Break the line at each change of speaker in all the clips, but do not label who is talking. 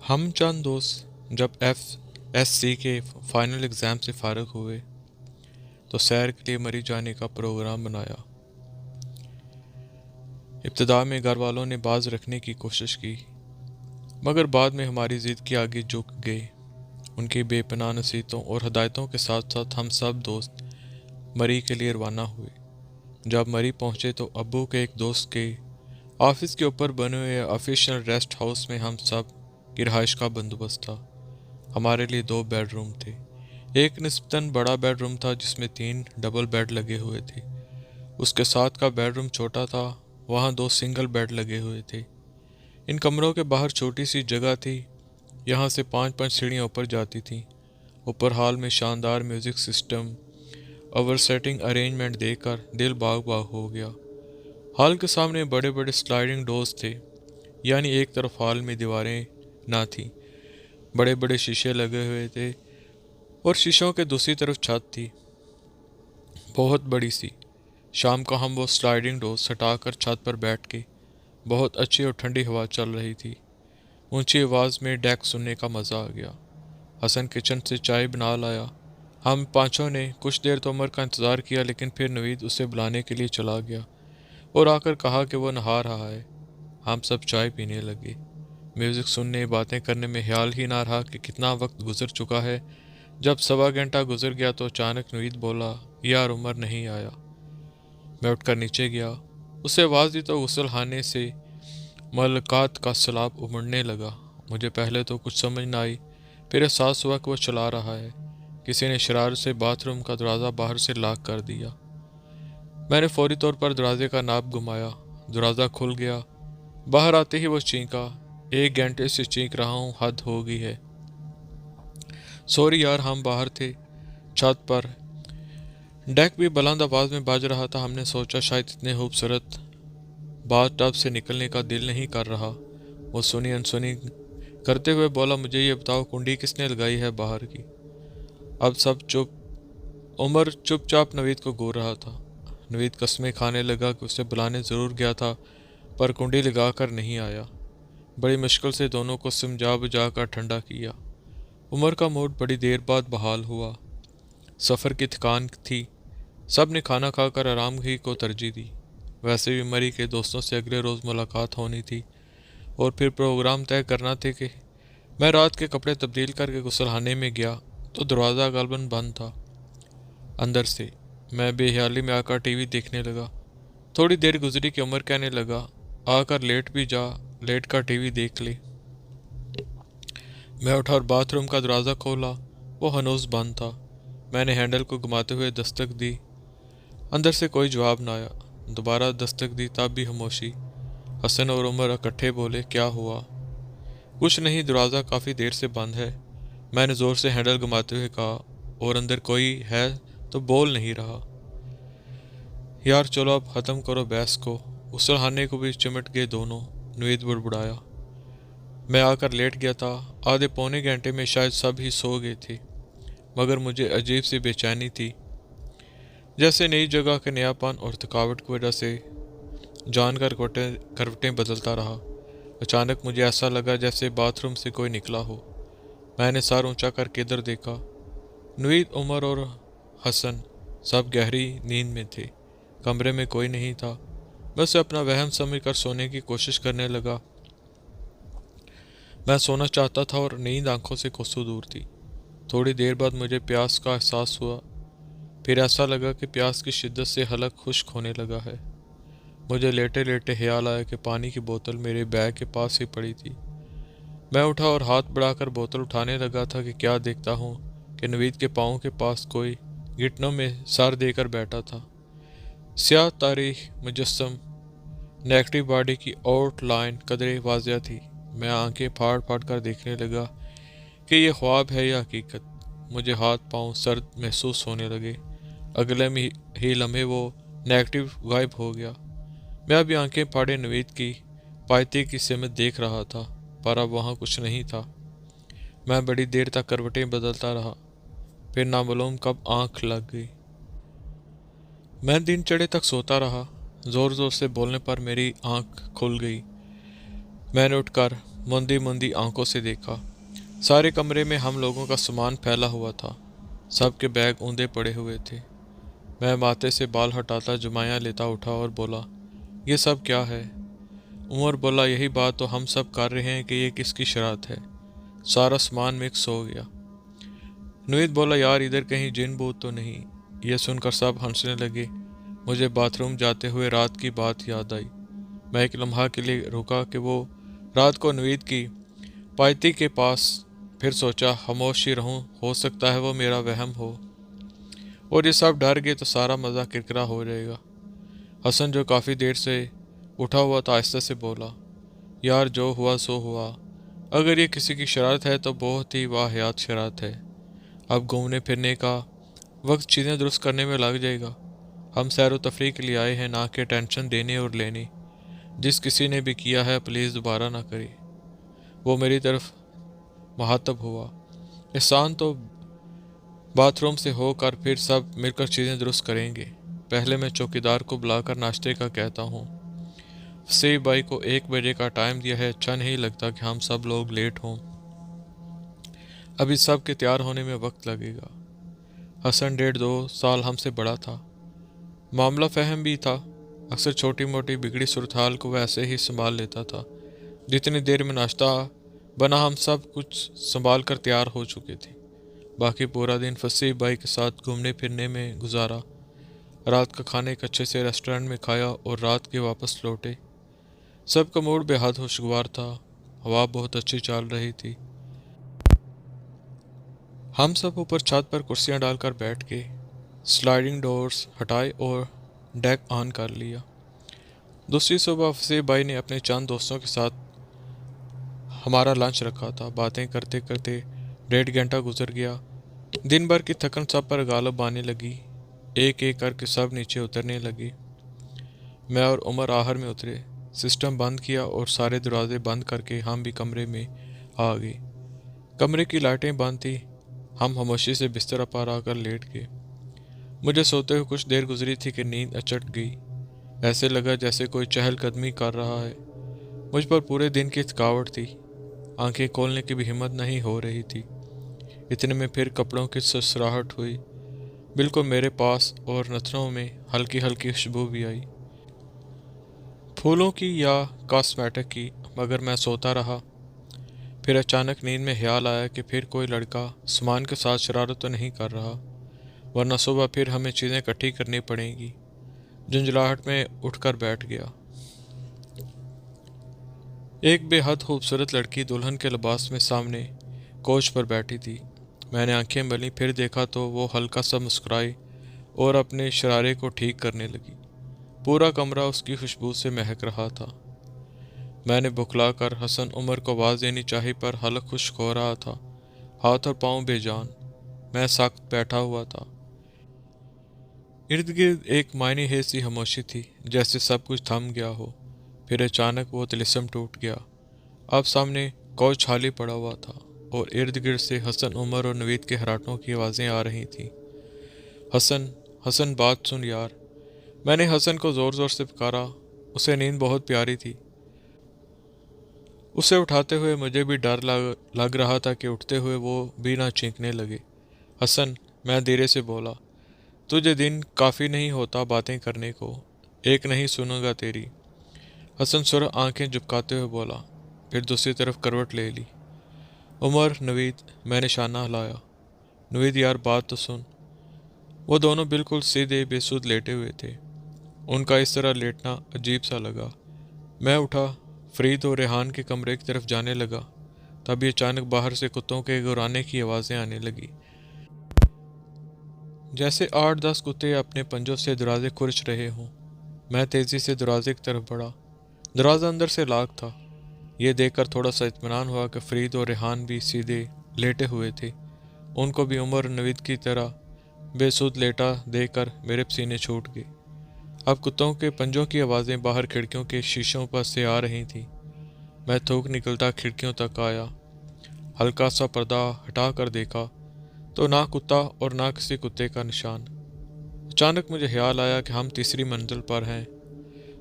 हम चंद दोस्त जब FSC के फाइनल एग्ज़ाम से फारग हुए तो सैर के लिए मरी जाने का प्रोग्राम बनाया। इब्तिदा में घर वालों ने बाज रखने की कोशिश की, मगर बाद में हमारी ज़िद के आगे झुक गए। उनकी बेपनाह नसीहतों और हदायतों के साथ साथ हम सब दोस्त मरी के लिए रवाना हुए। जब मरी पहुंचे तो अब्बू के एक दोस्त के ऑफिस के ऊपर बने हुए ऑफिशियल रेस्ट हाउस में हम सब की रहाइश का बंदोबस्त था। हमारे लिए 2 बेडरूम थे। एक निस्बतन बड़ा बेडरूम था जिसमें 3 डबल बेड लगे हुए थे। उसके साथ का बेडरूम छोटा था, वहाँ 2 सिंगल बेड लगे हुए थे। इन कमरों के बाहर छोटी सी जगह थी, यहाँ से 5-5 सीढ़ियाँ ऊपर जाती थीं। ऊपर हॉल में शानदार music system over setting arrangement देखकर दिल बाग बाग हो गया। हॉल के सामने बड़े बड़े स्लाइडिंग डोर्स थे, यानी एक तरफ हॉल में दीवारें ना थी, बड़े बड़े शीशे लगे हुए थे और शीशों के दूसरी तरफ छत थी, बहुत बड़ी सी। शाम को हम वो स्लाइडिंग डोर्स हटाकर छत पर बैठ के बहुत अच्छी और ठंडी हवा चल रही थी। ऊंची आवाज़ में डेक सुनने का मज़ा आ गया। हसन किचन से चाय बना लाया। हम पांचों ने कुछ देर तो उमर का इंतज़ार किया, लेकिन फिर नवीद उसे बुलाने के लिए चला गया और आकर कहा कि वो नहा रहा है। हम सब चाय पीने लगे। म्यूज़िक सुनने बातें करने में ख्याल ही ना रहा कि कितना वक्त गुजर चुका है। जब 1.25 घंटा गुजर गया तो अचानक नवीद बोला, यार उमर नहीं आया। मैं उठकर नीचे गया, उसे आवाज़ दी तो गुस्लखाने से मुलाकात का सैलाब उमड़ने लगा। मुझे पहले तो कुछ समझ न आई, फिर एहसास हुआ कि वो चला रहा है। किसी ने शरारत से बाथरूम का दरवाज़ा बाहर से लॉक कर दिया। मैंने फौरी तौर पर दरवाजे का नाप घुमाया, दरवाज़ा खुल गया। बाहर आते ही वो चीखा, 1 घंटे से चीख रहा हूँ, हद हो गई है। सॉरी यार, हम बाहर थे छत पर। डेक भी बुलंद आवाज़ में बाज रहा था। हमने सोचा शायद इतने खूबसूरत बाथ टब से निकलने का दिल नहीं कर रहा। वो सुनी अनसुनी करते हुए बोला, मुझे ये बताओ कुंडी किसने लगाई है बाहर की। अब सब चुप। उमर चुपचाप नवीद को घूर रहा था। नवीद कस्में खाने लगा कि उसे बुलाने ज़रूर गया था, पर कुंडी लगा कर नहीं आया। बड़ी मुश्किल से दोनों को समझा बुझा कर ठंडा किया। उमर का मूड बड़ी देर बाद बहाल हुआ। सफ़र की थकान थी, सब ने खाना खाकर आराम ही को तरजीह दी। वैसे भी मरी के दोस्तों से अगले रोज़ मुलाकात होनी थी और फिर प्रोग्राम तय करना थे कि मैं रात के कपड़े तब्दील करके गुस्लखाने में गया तो दरवाज़ा गलबन बंद था। अंदर से मैं बेख्याली में आकर टीवी देखने लगा। थोड़ी देर गुजरी कि उमर कहने लगा, आकर लेट भी जा, लेट कर टीवी देख ले। मैं उठा और बाथरूम का दरवाज़ा खोला, वो हनूज बंद था। मैंने हैंडल को घुमाते हुए दस्तक दी, अंदर से कोई जवाब न आया। दोबारा दस्तक दी, तब भी खामोशी। हसन और उमर इकट्ठे बोले, क्या हुआ? कुछ नहीं, दरवाज़ा काफ़ी देर से बंद है। मैंने ज़ोर से हैंडल घुमाते हुए कहा, और अंदर कोई है तो बोल नहीं रहा। यार चलो अब ख़त्म करो बहस को। गुस्लखाने को भी चिमट गए दोनों। नवीद बुड़बुड़ाया। मैं आकर लेट गया था। आधे पौने घंटे में शायद सब ही सो गए थे, मगर मुझे अजीब सी बेचैनी थी, जैसे नई जगह के नयापन और थकावट की वजह से जानकर करवटें बदलता रहा। अचानक मुझे ऐसा लगा जैसे बाथरूम से कोई निकला हो। मैंने सर ऊंचा करके इधर देखा। नवीद, उमर और हसन सब गहरी नींद में थे। कमरे में कोई नहीं था। मैं उसे अपना वहम समझकर सोने की कोशिश करने लगा। मैं सोना चाहता था और नींद आंखों से कोसों दूर थी। थोड़ी देर बाद मुझे प्यास का एहसास हुआ। फिर ऐसा लगा कि प्यास की शिद्दत से हलक खुश्क होने लगा है। मुझे लेटे लेटे ख्याल आया कि पानी की बोतल मेरे बैग के पास ही पड़ी थी। मैं उठा और हाथ बढ़ाकर बोतल उठाने लगा था कि क्या देखता हूँ कि नवीद के पाँव के पास कोई घुटनों में सर देकर बैठा था। स्याह तारीख मुजस्सम, नेगेटिव बॉडी की आउटलाइन कदरे वाज़िया थी। मैं आंखें फाड़ फाड़ कर देखने लगा कि ये ख्वाब है या हकीकत। मुझे हाथ पांव सर्द महसूस होने लगे। अगले में ही लम्हे वो नेगेटिव गायब हो गया। मैं अभी आंखें फाड़े नवीद की पायते की सिमत देख रहा था, पर अब वहाँ कुछ नहीं था। मैं बड़ी देर तक करवटें बदलता रहा, फिर नामालूम कब आंख लग गई। मैं दिन चढ़े तक सोता रहा। ज़ोर ज़ोर से बोलने पर मेरी आंख खुल गई। मैंने उठकर मुंदी मुंदी आंखों से देखा। सारे कमरे में हम लोगों का सामान फैला हुआ था। सबके बैग ऊंधे पड़े हुए थे। मैं माथे से बाल हटाता जुमाया लेता उठा और बोला, ये सब क्या है? उमर बोला, यही बात तो हम सब कर रहे हैं कि ये किसकी शरारत है। सारा सामान मिक्स हो गया। नवीद बोला, यार इधर कहीं जिन भूत तो नहीं? यह सुनकर सब हंसने लगे। मुझे बाथरूम जाते हुए रात की बात याद आई। मैं एक लम्हा के लिए रुका कि वो रात को नवीद की पायती के पास, फिर सोचा खामोश ही रहूं, हो सकता है वो मेरा वहम हो और ये सब डर गए तो सारा मज़ा किरकिरा हो जाएगा। हसन जो काफ़ी देर से उठा हुआ था आहिस्ता से बोला, यार जो हुआ सो हुआ। अगर ये किसी की शरारत है तो बहुत ही वाहियात शरारत है। अब घूमने फिरने का वक्त चीज़ें दुरुस्त करने में लग जाएगा। हम सैर व तफरीह के लिए आए हैं, ना कि टेंशन देने और लेने। जिस किसी ने भी किया है प्लीज़ दोबारा ना करे। वो मेरी तरफ मुहातब हुआ। एहसान तो बाथरूम से होकर फिर सब मिलकर चीज़ें दुरुस्त करेंगे। पहले मैं चौकीदार को बुलाकर नाश्ते का कहता हूँ। वसीम भाई को 1 बजे का टाइम दिया है, अच्छा नहीं लगता कि हम सब लोग लेट हों। अभी सब के तैयार होने में वक्त लगेगा। हसन 1.5-2 साल हमसे बड़ा था, मामला फहम भी था। अक्सर छोटी मोटी बिगड़ी सूरत हाल को वैसे ही संभाल लेता था। जितनी देर में नाश्ता बना हम सब कुछ संभाल कर तैयार हो चुके थे। बाकी पूरा दिन वसीम भाई के साथ घूमने फिरने में गुजारा। रात का खाने एक अच्छे से रेस्टोरेंट में खाया और रात के वापस लौटे। सबका मूड बेहद खुशगवार था। हवा बहुत अच्छी चल रही थी। हम सब ऊपर छत पर कुर्सियां डालकर बैठ गए, स्लाइडिंग डोर्स हटाए और डेक ऑन कर लिया। दूसरी सुबह वसीम भाई ने अपने चंद दोस्तों के साथ हमारा लंच रखा था। बातें करते करते 1.5 घंटा गुजर गया। दिन भर की थकन सब पर गालब आने लगी। एक एक करके सब नीचे उतरने लगे। मैं और उमर आहर में उतरे, सिस्टम बंद किया और सारे दरवाजे बंद करके हम भी कमरे में आ गए। कमरे की लाइटें बंद थी। हम खामोशी से बिस्तर पर आकर लेट गए। मुझे सोते हुए कुछ देर गुजरी थी कि नींद अचट गई। ऐसे लगा जैसे कोई चहलकदमी कर रहा है। मुझ पर पूरे दिन की थकावट थी। आंखें खोलने की भी हिम्मत नहीं हो रही थी। इतने में फिर कपड़ों की ससराहट हुई, बिल्कुल मेरे पास, और नथनों में हल्की हल्की खुशबू भी आई, फूलों की या कॉस्मेटिक की। मगर मैं सोता रहा। फिर अचानक नींद में ख्याल आया कि फिर कोई लड़का सामान के साथ शरारत तो नहीं कर रहा, वरना सुबह फिर हमें चीज़ें इकट्ठी करनी पड़ेंगी। झुंझलाहट में उठकर बैठ गया। एक बेहद खूबसूरत लड़की दुल्हन के लिबास में सामने कोच पर बैठी थी। मैंने आंखें मली, फिर देखा तो वो हल्का सा मुस्कुराई और अपने शरारे को ठीक करने लगी। पूरा कमरा उसकी खुशबू से महक रहा था। मैंने बुखलाकर हसन उमर को आवाज़ देनी चाही, पर हलक खुश्क हो रहा था, हाथ और पाँव बेजान। मैं सख्त बैठा हुआ था। इर्द गिर्द एक मायने है सी खामोशी थी, जैसे सब कुछ थम गया हो। फिर अचानक वो तिलिस्म टूट गया। अब सामने कोच खाली पड़ा हुआ था और इर्द गिर्द से हसन, उमर और नवीद के हराटों की आवाज़ें आ रही थीं। हसन, हसन बात सुन यार। मैंने हसन को ज़ोर ज़ोर से पुकारा। उसे नींद बहुत प्यारी थी। उसे उठाते हुए मुझे भी डर लग रहा था कि उठते हुए वो भी ना चीखने लगे। हसन, मैं धीरे से बोला, तुझे दिन काफ़ी नहीं होता बातें करने को? एक नहीं सुनूंगा तेरी। हसन सुर आंखें झुपकाते हुए बोला, फिर दूसरी तरफ करवट ले ली। उमर, नवीद, मैंने शाना हिलाया। नवीद, यार बात तो सुन। वो दोनों बिल्कुल सीधे बेसुध लेटे हुए थे। उनका इस तरह लेटना अजीब सा लगा। मैं उठा, फरीद और रेहान के कमरे की तरफ जाने लगा। तभी अचानक बाहर से कुत्तों के गुर्राने की आवाज़ें आने लगी, जैसे 8-10 कुत्ते अपने पंजों से दरवाजे खुरच रहे हों। मैं तेज़ी से दरवाजे की तरफ बढ़ा। दरवाज़ा अंदर से लॉक था। ये देखकर थोड़ा सा इत्मीनान हुआ कि फरीद और रेहान भी सीधे लेटे हुए थे। उनको भी उमर नवीद की तरह बेसुध लेटा देखकर मेरे पसीने छूट गए। अब कुत्तों के पंजों की आवाज़ें बाहर खिड़कियों के शीशों पर से आ रही थीं। मैं थूक निकलता खिड़कियों तक आया। हल्का सा पर्दा हटा कर देखा तो ना कुत्ता और ना किसी कुत्ते का निशान। अचानक मुझे ख्याल आया कि हम तीसरी मंजिल पर हैं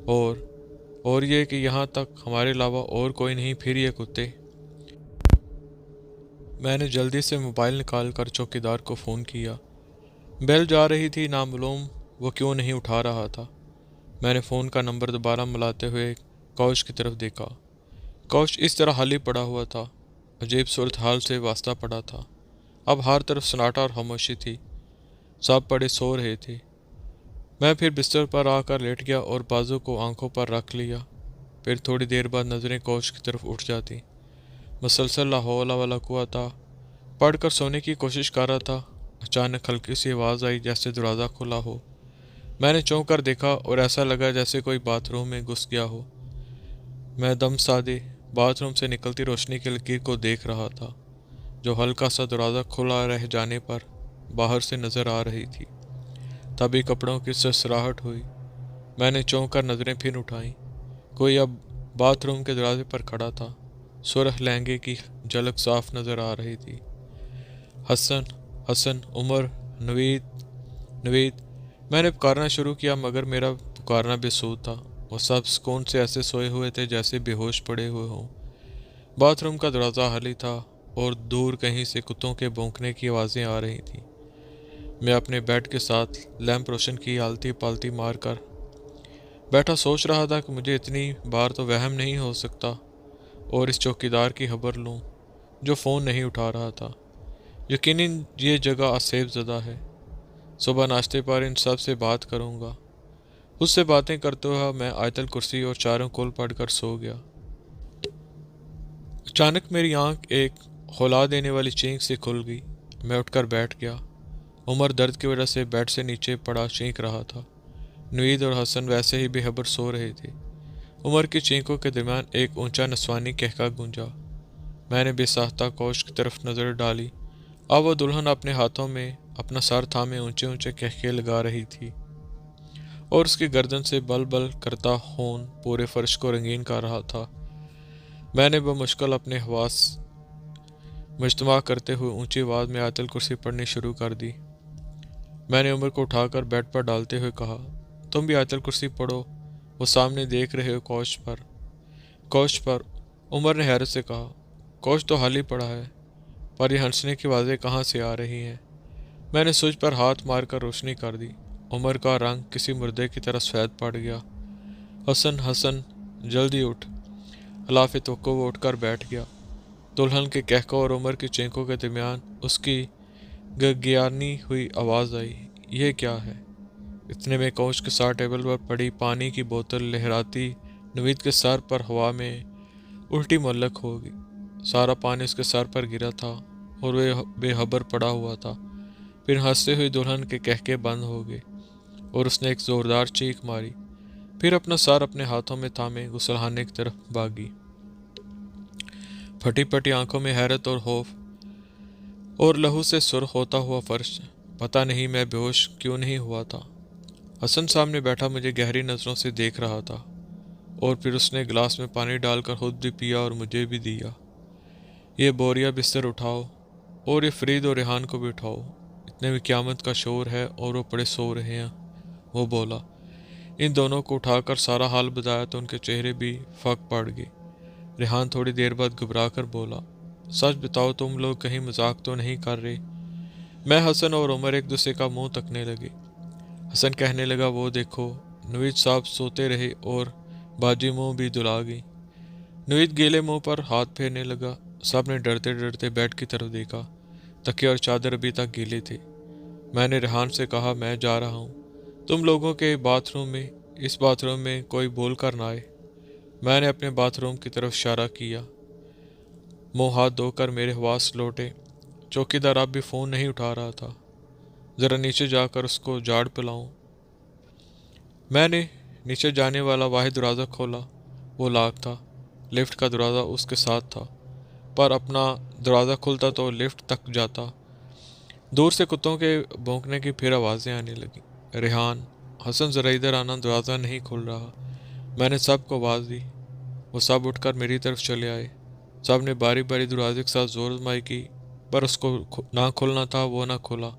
और ये कि यहाँ तक हमारे अलावा और कोई नहीं। फिर ये कुत्ते میں نے جلدی سے موبائل نکال کر چوکیدار کو فون کیا۔ بیل جا رہی تھی، نامعلوم وہ کیوں نہیں اٹھا رہا تھا۔ میں نے فون کا نمبر دوبارہ ملاتے ہوئے کوچ کی طرف دیکھا۔ کوچ اس طرح خالی پڑا ہوا تھا، عجیب صورتحال سے واسطہ پڑا تھا۔ اب ہر طرف سناٹا اور خاموشی تھی، سب پڑے سو رہے تھے۔ میں پھر بستر پر آ کر لیٹ گیا اور بازو کو آنکھوں پر رکھ لیا۔ پھر تھوڑی دیر بعد نظریں کوچ کی طرف اٹھ جاتی۔ مسلسل لا حول ولا قوت پڑھ کر سونے کی کوشش کر رہا تھا۔ اچانک ہلکی سی آواز آئی، جیسے دروازہ کھلا ہو۔ میں نے چونک کر دیکھا اور ایسا لگا جیسے کوئی باتھ روم میں گھس گیا ہو۔ میں دم سادے باتھ روم سے نکلتی روشنی کی لکیر کو دیکھ رہا تھا، جو ہلکا سا دروازہ کھلا رہ جانے پر باہر سے نظر آ رہی تھی۔ تبھی کپڑوں کی سرسراہٹ ہوئی۔ میں نے چونک کر نظریں پھر اٹھائیں۔ کوئی اب باتھ روم کے دروازے پر کھڑا تھا۔ سرخ لہنگے کی جھلک صاف نظر آ رہی تھی۔ حسن، عمر، نوید۔ میں نے پکارنا شروع کیا، مگر میرا پکارنا بے سود تھا۔ وہ سب سکون سے ایسے سوئے ہوئے تھے جیسے بے ہوش پڑے ہوئے ہوں۔ باتھ روم کا دروازہ خالی تھا اور دور کہیں سے کتوں کے بھونکنے کی آوازیں آ رہی تھیں۔ میں اپنے بیڈ کے ساتھ لیمپ روشن کی آلتی پالتی مار کر بیٹھا سوچ رہا تھا کہ مجھے اتنی بار تو وہم نہیں ہو سکتا اور اس چوکیدار کی خبر لوں جو فون نہیں اٹھا رہا تھا۔ یقیناً یہ جگہ آسیب زدہ ہے۔ صبح ناشتے پر ان سب سے بات کروں گا۔ اس سے باتیں کرتے ہوئے میں آیت الکرسی اور چاروں کل پڑھ کر سو گیا۔ اچانک میری آنکھ ایک ہلا دینے والی چینک سے کھل گئی۔ میں اٹھ کر بیٹھ گیا۔ عمر درد کی وجہ سے بیڈ سے نیچے پڑا چینک رہا تھا۔ نوید اور حسن ویسے ہی بے خبر سو رہے تھے۔ عمر کی چینکوں کے درمیان ایک اونچا نسوانی کہکا گونجا۔ میں نے بے ساختہ کوچ کی طرف نظر ڈالی۔ اب وہ دلہن اپنے ہاتھوں میں اپنا سر تھامے اونچے اونچے کہکے لگا رہی تھی اور اس کی گردن سے بل بل کرتا خون پورے فرش کو رنگین کر رہا تھا۔ میں نے بمشکل اپنے حواس مجتمع کرتے ہوئے اونچی آواز میں آیت الکرسی پڑھنی شروع کر دی۔ میں نے عمر کو اٹھا کر بیڈ پر ڈالتے ہوئے کہا، تم بھی آیت الکرسی پڑھو۔ وہ سامنے دیکھ رہے ہو کوچ پر۔ عمر نے حیرت سے کہا، کوچ تو حال ہی پڑا ہے، پر یہ ہنسنے کی آوازیں کہاں سے آ رہی ہیں؟ میں نے سوئچ پر ہاتھ مار کر روشنی کر دی۔ عمر کا رنگ کسی مردے کی طرح سفید پڑ گیا۔ حسن، جلدی اٹھ۔ خلاف توقع وہ اٹھ کر بیٹھ گیا۔ دلہن کے کہکوں اور عمر کی چینکوں کے درمیان اس کی گگیانی ہوئی آواز آئی، یہ کیا ہے؟ اتنے میں کوچ کے ساتھ ٹیبل پر پڑی پانی کی بوتل لہراتی نوید کے سر پر ہوا میں الٹی معلق ہو گئی۔ سارا پانی اس کے سر پر گرا تھا اور وہ بے خبر پڑا ہوا تھا۔ پھر ہنستے ہوئی دلہن کے کہکے بند ہو گئے اور اس نے ایک زوردار چیخ ماری، پھر اپنا سر اپنے ہاتھوں میں تھامے غسل خانے کی طرف بھاگی۔ پھٹی پھٹی آنکھوں میں حیرت اور خوف اور لہو سے سرخ ہوتا ہوا فرش۔ پتہ نہیں میں بے ہوش کیوں نہیں ہوا تھا۔ حسن سامنے بیٹھا مجھے گہری نظروں سے دیکھ رہا تھا اور پھر اس نے گلاس میں پانی ڈال کر خود بھی پیا اور مجھے بھی دیا۔ یہ بوریا بستر اٹھاؤ اور یہ فرید اور ریحان کو بھی اٹھاؤ، اتنے میں قیامت کا شور ہے اور وہ پڑے سو رہے ہیں، وہ بولا۔ ان دونوں کو اٹھا کر سارا حال بتایا تو ان کے چہرے بھی پھک پڑ گئے۔ ریحان تھوڑی دیر بعد گھبرا کر بولا، سچ بتاؤ تم لوگ کہیں مذاق تو نہیں کر رہے؟ میں، حسن اور عمر ایک دوسرے کا منہ تکنے لگے۔ حسن کہنے لگا، وہ دیکھو، نوید صاحب سوتے رہے اور باجی منہ بھی دلا گئی۔ نوید گیلے منہ پر ہاتھ پھیرنے لگا۔ سب نے ڈرتے ڈرتے بیڈ کی طرف دیکھا۔ تکیے اور چادر ابھی تک گیلے تھے۔ میں نے ریحان سے کہا، میں جا رہا ہوں، تم لوگوں کے اس باتھ روم میں کوئی بول کر نہ آئے۔ میں نے اپنے باتھ روم کی طرف اشارہ کیا۔ منہ ہاتھ دھو کر میرے حواس لوٹے۔ چوکیدار اب بھی فون نہیں اٹھا رہا تھا۔ ذرا نیچے جا کر اس کو جھاڑ پلاؤں۔ میں نے نیچے جانے والا واحد دروازہ کھولا۔ وہ لاک تھا۔ لفٹ کا دروازہ اس کے ساتھ تھا، پر اپنا دروازہ کھلتا تو لفٹ تک جاتا۔ دور سے کتوں کے بھونکنے کی پھر آوازیں آنے لگیں۔ ریحان، حسن، ذرا ادھر آنا، دروازہ نہیں کھل رہا۔ میں نے سب کو آواز دی۔ وہ سب اٹھ کر میری طرف چلے آئے۔ سب نے باری باری دروازے کے ساتھ زور آزمائی کی، پر اس کو نہ کھلنا تھا، وہ نہ کھلا۔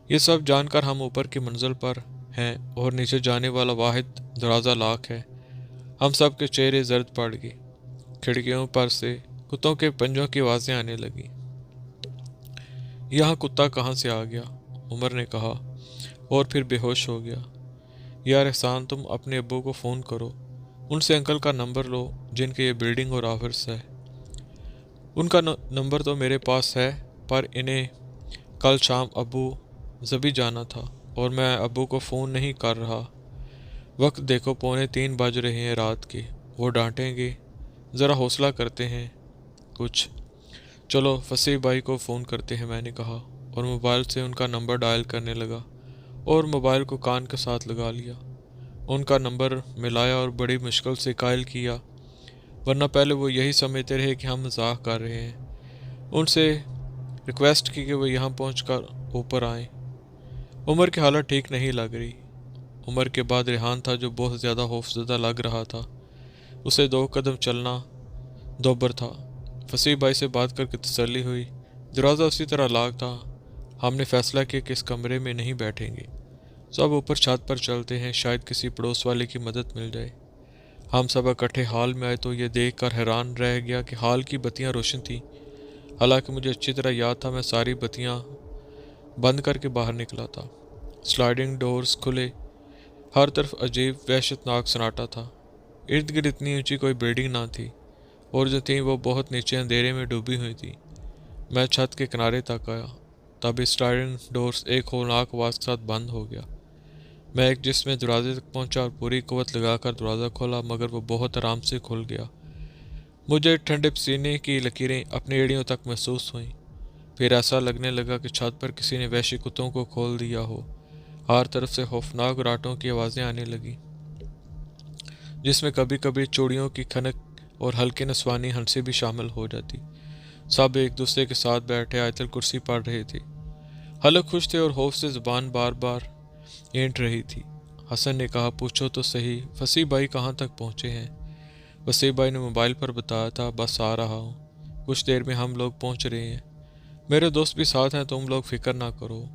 یہ سب جان کر ہم اوپر کی منزل پر ہیں اور نیچے جانے والا واحد دروازہ لاک ہے۔ ہم سب کے چہرے زرد پڑ گئے۔ کھڑکیوں پر سے کتوں کے پنجوں کی آوازیں آنے لگیں۔ यहाँ कुत्ता कहाँ से आ गया, उमर ने कहा और फिर बेहोश हो गया। यार एहसान, तुम अपने अब्बू को फ़ोन करो, उनसे अंकल का नंबर लो जिनके ये बिल्डिंग और ऑफिस है। उनका नंबर तो मेरे पास है, पर इन्हें कल शाम अब्बू जबी जाना था और मैं अब्बू को फ़ोन नहीं कर रहा। वक्त देखो, 2:45 बज रहे हैं रात के, वो डांटेंगे। ज़रा हौसला करते हैं कुछ। चलो फसीह भाई को फ़ोन करते हैं, मैंने कहा और मोबाइल से उनका नंबर डायल करने लगा और मोबाइल को कान के साथ लगा लिया। उनका नंबर मिलाया और बड़ी मुश्किल से कायल किया, वरना पहले वो यही समझते रहे कि हम मजाक कर रहे हैं। उनसे रिक्वेस्ट की कि वो यहाँ पहुँचकर ऊपर आए। उमर की हालत ठीक नहीं लग रही। उमर के बाद रेहान था जो बहुत ज़्यादा खौफजदा लग रहा था। उसे 2 कदम चलना दोबर था। फसीह भाई से बात करके तसल्ली हुई। दरवाज़ा उसी तरह लॉक था। हमने फैसला किया कि इस कमरे में नहीं बैठेंगे, सब ऊपर छत पर चलते हैं, शायद किसी पड़ोस वाले की मदद मिल जाए। हम सब इकट्ठे हॉल में आए तो ये देख कर हैरान रह गया कि हॉल की बत्तियां रोशन थीं। हालांकि मुझे अच्छी तरह याद था, मैं सारी बत्तियां बंद करके बाहर निकला था। स्लाइडिंग डोर्स खुले, हर तरफ अजीब वहशतनाक सन्नाटा था। इर्द गिर्द इतनी ऊंची कोई बिल्डिंग ना थी, और जो थी वो बहुत नीचे अंधेरे में डूबी हुई थी। मैं छत के किनारे तक आया, तब स्लाइडिंग डोर्स एक होलनाक आवाज़ के साथ बंद हो गया। मैं एक जिस्म दरवाजे तक पहुंचा और पूरी कुव्वत लगाकर दरवाज़ा खोला, मगर वो बहुत आराम से खुल गया। मुझे ठंडे पसीने की लकीरें अपनी एड़ियों तक महसूस हुईं। फिर ऐसा लगने लगा कि छत पर किसी ने वहशी कुत्तों को खोल दिया हो। हर तरफ से खौफनाक राटों की आवाज़ें आने लगी, जिसमें कभी कभी चूड़ियों की खनक और हल्की नस्वानी हंसी भी शामिल हो जाती। सब एक दूसरे के साथ बैठे आयतल कुर्सी पढ़ रहे थे। हलक खुश थे और खौफ से ज़ुबान बार बार ऐंठ रही थी। हसन ने कहा, पूछो तो सही, फसीह भाई कहाँ तक पहुँचे हैं? फसीह भाई ने मोबाइल पर बताया था, बस आ रहा हूँ, कुछ देर में हम लोग पहुँच रहे हैं। मेरे दोस्त भी साथ हैं, तुम लोग फिक्र ना करो।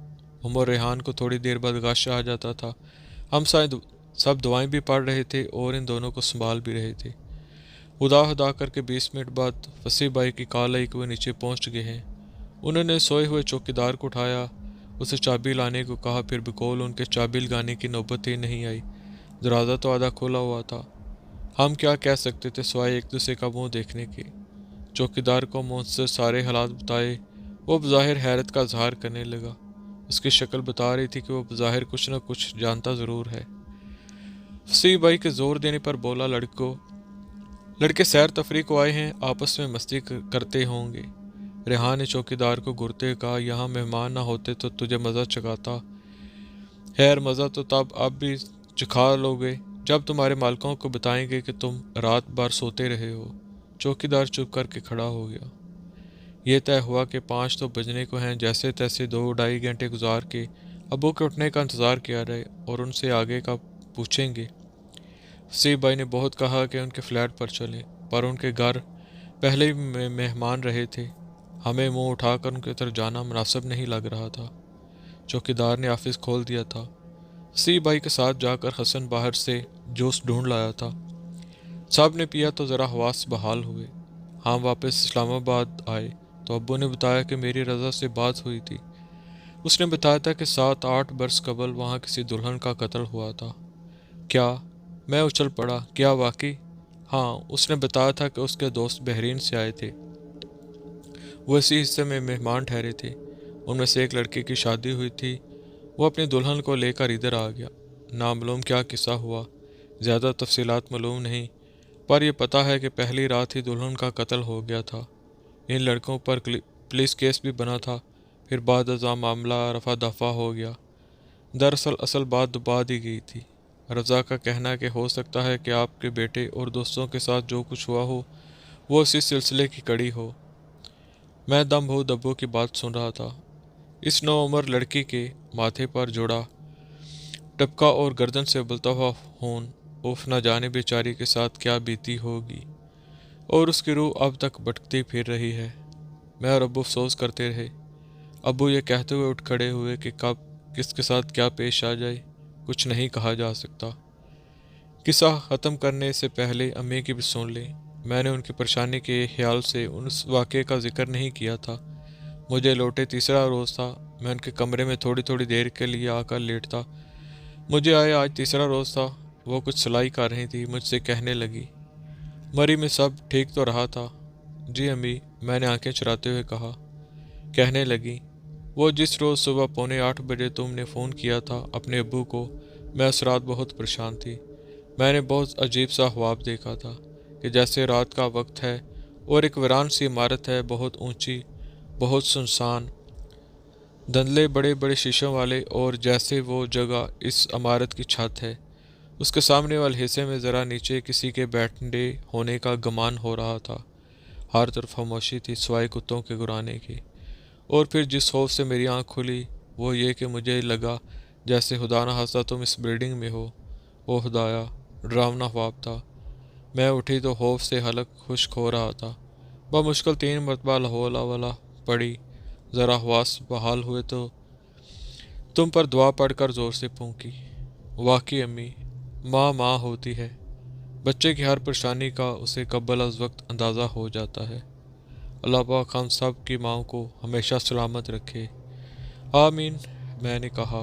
उमर रेहान को थोड़ी देर बाद गाशा आ जाता था। हम सब दुआएं भी पढ़ रहे थे और इन दोनों को संभाल भी रहे थे। उदा करके 20 मिनट बाद फसीह भाई की कॉल आई कि वे नीचे पहुँच गए हैं। उन्होंने सोए हुए चौकीदार को उठाया, उसे चाबी लाने को कहा, फिर बिकौल उनके चाबी लगाने की नौबत ही नहीं आई। दरवाज़ा तो आधा खुला हुआ था। हम क्या कह सकते थे सिवाय एक दूसरे का मुंह देखने के। चौकीदार को मुझसे सारे हालात बताए। वो बज़ाहिर हैरत का इजहार करने लगा। उसकी शक्ल बता रही थी कि वो बज़ाहिर कुछ न कुछ जानता ज़रूर है। फसीह भाई के जोर देने पर बोला, लड़के सैर तफरी को आए हैं, आपस में मस्ती करते होंगे। रेहान ने चौकीदार को घूरते कहा, यहाँ मेहमान ना होते तो तुझे मज़ा चखाता। खैर, मज़ा तो तब अब भी चखा लोगे जब तुम्हारे मालिकों को बताएंगे कि तुम रात भर सोते रहे हो। चौकीदार चुप करके खड़ा हो गया। ये तय हुआ कि 5 तो बजने को हैं। जैसे तैसे 2-2.5 घंटे गुजार के अब्बू के उठने का इंतज़ार किया जाए और उनसे आगे का पूछेंगे। फसीह भाई ने बहुत कहा कि उनके फ्लैट पर चलें, पर उनके घर पहले ही मेहमान रहे थे। हमें मुंह उठाकर उनकी तरफ जाना मुनासिब नहीं लग रहा था। चौकीदार ने ऑफिस खोल दिया था। फसीह भाई के साथ जाकर हसन बाहर से जूस ढूंढ लाया था। सब ने पिया तो ज़रा हवास बहाल हुए। हम वापस इस्लामाबाद आए तो अब्बू ने बताया कि मेरी रज़ा से बात हुई थी। उसने बताया था कि 7-8 बरस कबल वहाँ किसी दुल्हन का कत्ल हुआ था। क्या? मैं उछल पड़ा, क्या वाकई? हाँ, उसने बताया था कि उसके दोस्त बहरीन से आए थे। वो इसी हिस्से में मेहमान ठहरे थे। उनमें से एक लड़के की शादी हुई थी। वो अपनी दुल्हन को लेकर इधर आ गया। नामालूम क्या किस्सा हुआ, ज़्यादा तफसीलात मालूम नहीं, पर यह पता है कि पहली रात ही दुल्हन का कत्ल हो गया था। इन लड़कों पर पुलिस केस भी बना था, फिर बाद अज़ां मामला रफा दफा हो गया। दरअसल असल बात दबा दी गई थी। रज़ा का कहना है कि हो सकता है कि आपके बेटे और दोस्तों के साथ जो कुछ हुआ हो वो इसी सिलसिले की कड़ी हो। मैं दम हो दब्बो की बात सुन रहा था। इस नौउम्र लड़की के माथे पर जोड़ा टपका और गर्दन से उबलता हुआ खून, उफ, न जाने बेचारी के साथ क्या बीती होगी, और उसकी रूह अब तक भटकती फिर रही है। मैं और अब्बू अफसोस करते रहे। अब्बू ये कहते हुए उठ खड़े हुए कि कब किसके साथ क्या पेश आ जाए कुछ नहीं कहा जा सकता। किस्सा ख़त्म करने से पहले अम्मी की भी सुन लें। मैंने उनकी परेशानी के ख्याल से उस वाक़े का जिक्र नहीं किया था। मुझे लौटे तीसरा रोज़ था। मैं उनके कमरे में थोड़ी थोड़ी देर के लिए आकर लेटता। मुझे आए आज तीसरा रोज़ था। वो कुछ सिलाई कर रही थी। मुझसे कहने लगी, मरी में सब ठीक तो रहा था? जी अम्मी, मैंने आंखें चुराते हुए कहा। कहने लगी, वो जिस रोज़ सुबह 7:45 तुमने फ़ोन किया था अपने अब्बू को, मैं उस रात बहुत परेशान थी। मैंने बहुत अजीब सा ख्वाब देखा था कि जैसे रात का वक्त है और एक वीरान सी इमारत है, बहुत ऊंची, बहुत सुनसान, धंधले बड़े बड़े शीशों वाले, और जैसे वो जगह इस इमारत की छत है, उसके सामने वाले हिस्से में ज़रा नीचे किसी के बैठने होने का गुमान हो रहा था। हर तरफ खामोशी थी सिवाय कुत्तों के गुराने की। और फिर जिस खौफ से मेरी आंख खुली वो ये कि मुझे लगा जैसे खुदा न खास्ता तुम इस बिल्डिंग में हो। ओ खुदाया, डरावना ख्वाब था। मैं उठी तो खौफ से हलक खुश्क हो रहा था। बमुश्किल 3 मरतबा लाहौला वाला पड़ी। ज़रा हवास बहाल हुए तो तुम पर दुआ पढ़कर ज़ोर से फूंकी। वाकई अम्मी, माँ माँ होती है। बच्चे की हर परेशानी का उसे कब्ल अज़ वक्त अंदाज़ा हो जाता है। अल्लाह पाक हम सब की माँ को हमेशा सलामत रखे। आमीन, मैंने कहा।